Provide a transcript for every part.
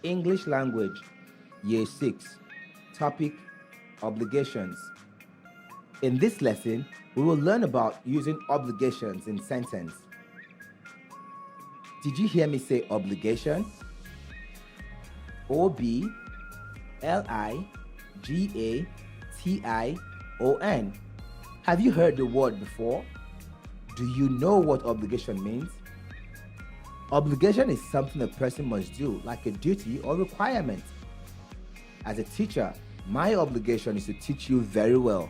English Language, Year 6, Topic, Obligations. In this lesson, we will learn about using obligations in sentence. Did you hear me say obligation? O-B-L-I-G-A-T-I-O-N. Have you heard the word before? Do you know what obligation means? Obligation is something a person must do, like a duty or requirement. As a teacher, my obligation is to teach you very well.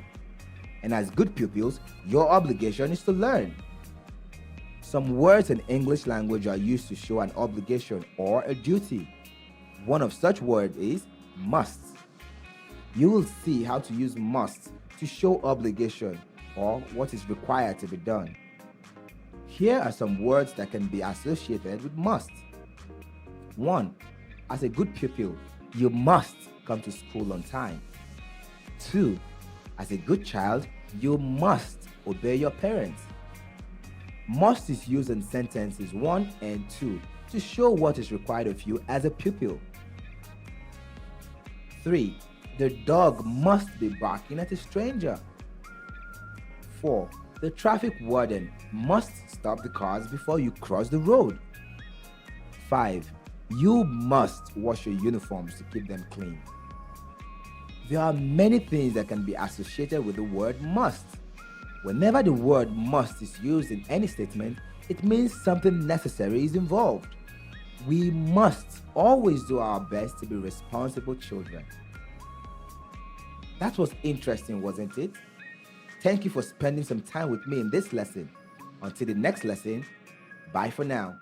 And as good pupils, your obligation is to learn. Some words in English language are used to show an obligation or a duty. One of such words is must. You will see how to use must to show obligation or what is required to be done. Here are some words that can be associated with must. 1. As a good pupil, you must come to school on time. 2. As a good child, you must obey your parents. Must is used in sentences 1 and 2 to show what is required of you as a pupil. 3. The dog must be barking at a stranger. 4. The traffic warden must stop the cars before you cross the road. 5. You must wash your uniforms to keep them clean. There are many things that can be associated with the word must. Whenever the word must is used in any statement, it means something necessary is involved. We must always do our best to be responsible children. That was interesting, wasn't it? Thank you for spending some time with me in this lesson. Until the next lesson, bye for now.